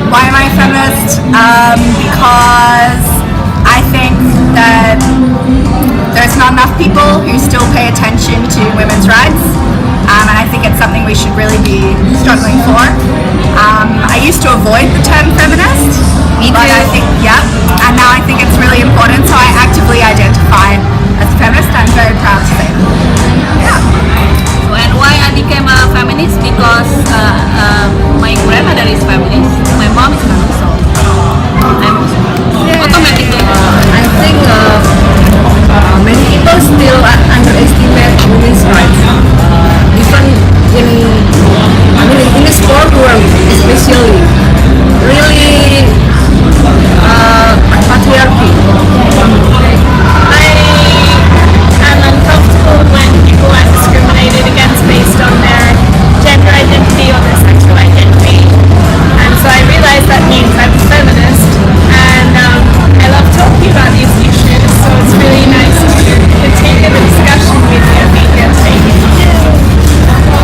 Why am I a feminist? Because I think that there's not enough people who still pay attention to women's rights, and I think it's something we should really be struggling for. I used to avoid the term feminist, but I think, and now I think it's really important, so I actively identify as a feminist. I'm very proud to say that. And why I became a feminist? Because my grandmother is feminist, my mom is feminist, so I'm also automatically. I think many people still underestimate women's rights. Even in the sport world, especially, really patriarchy. I'm uncomfortable when people are discriminated against based on their gender identity or their sexual identity, and so I realize that means I'm a feminist, and I love talking about these issues, so it's really nice to continue the discussion with you, Mika. Thank you.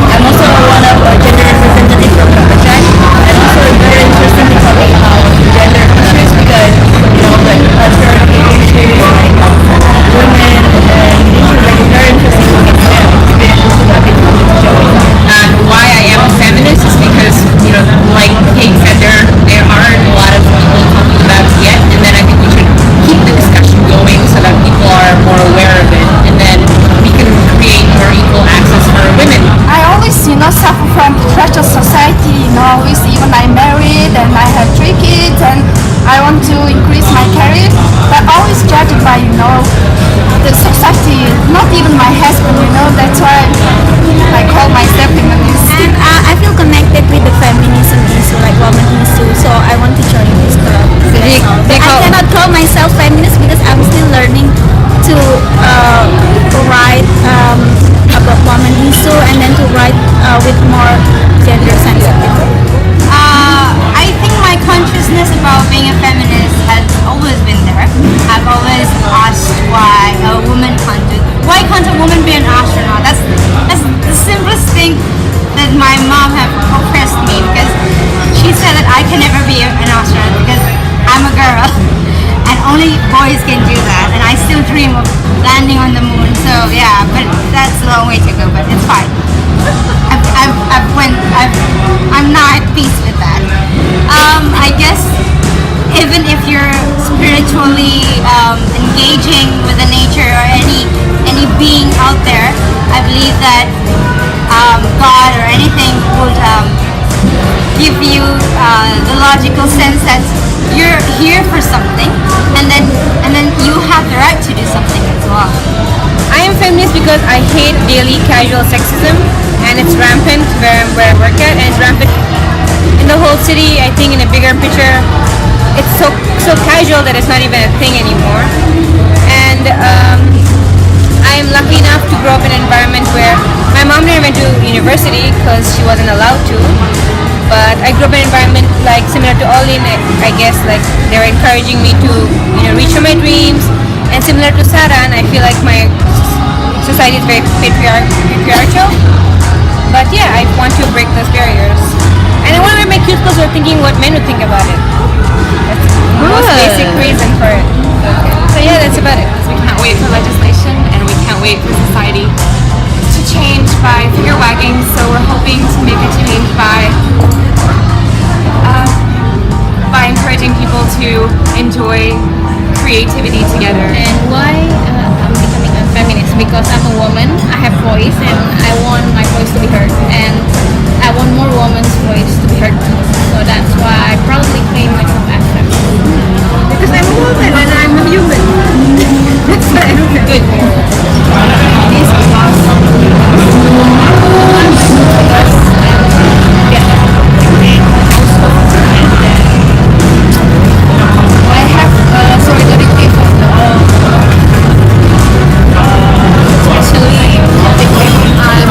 I'm also one of gender representative from Kazakhstan, and also very interested in talking about gender issues because like patriarchy issues, like women, and issues like very interesting to understand experiences that people And why I am a feminist is because, like Kate said, there aren't a lot of people talking about it yet, and then I think we should keep the discussion going so that people are more aware of it, and then we can create more equal access for women. I always, suffer from patriarchal society, always, even I'm married and I have 3 kids and I want to increase my career, but always judged by, the society, not even my husband, that's why I call myself feminist. And I feel connected with the feminism issue, like women issue, so I want to join this club. I cannot call myself feminist because I'm still learning to write about women issue and then to write with more gender sensitive. I think my consciousness about being a feminist has always been there. I've always asked why can't a woman be an astronaut? That's the simplest thing that my mom have oppressed me, because she said that I can never be an astronaut because I'm a girl and only boys can do that, and I still dream of landing on the moon. So yeah, but that's a long way to go, but it's fine. I'm not at peace with that. I guess even if you're spiritually engaging with the nature or any being out there, I believe that God or anything would give you the logical sense that you're here for something, and then you have the right to do something as well. I am feminist because I hate daily casual sexism, and it's rampant where I work at, and it's rampant in the whole city. I think in a bigger picture, it's so casual that it's not even a thing anymore. And I am lucky enough to grow up in an environment where my mom never went to university because she wasn't allowed to. But I grew up in an environment like similar to Olin, I guess, like they were encouraging me to reach for my dreams. And similar to Sarah, and I feel like my society is very patriarchal. But yeah, I want to break those barriers. And I want to make cute clothes who are thinking what men would think about it. That's the most basic reason for it. So yeah, that's about it. We can't wait for legislation, and we can't wait for society to change by finger wagging. So we're hoping to make a change by encouraging people to enjoy creativity together. And why I'm becoming a feminist? Because I'm a woman, I have voice, and I want my voice to be heard, and I want more women's voice to be heard too. So that's why I proudly claim myself as feminist. because I'm a woman and I'm a human. That's why I'm good. This I have solidarity for especially the women.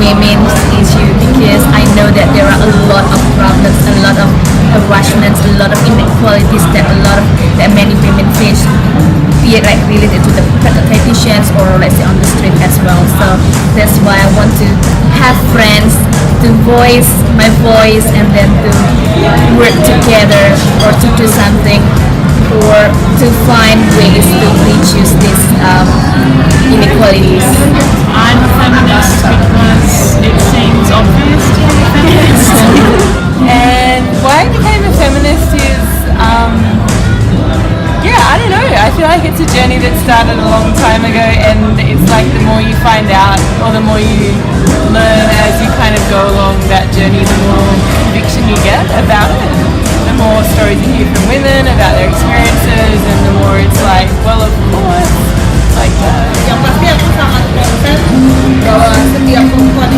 women's issue because I know that there are a lot of problems, a lot of harassments, a lot of inequalities that many women face, be it like related to the petitions or let's say on the street as well. So that's why I want to have friends to voice my voice and then to work together or to do something or to find ways to reduce these inequalities. I'm a feminist because it seems obvious to be a feminist. And why I became a feminist is, I don't know. I feel like it's a journey that started a long time ago, and it's like the more you find out or the more you learn as you kind of go along that journey, the more conviction you get about it. The more stories you hear from women about their experiences, and the more it's like, well, of course, like that. Yang pasti aku sangat concern bahwa setiap perempuan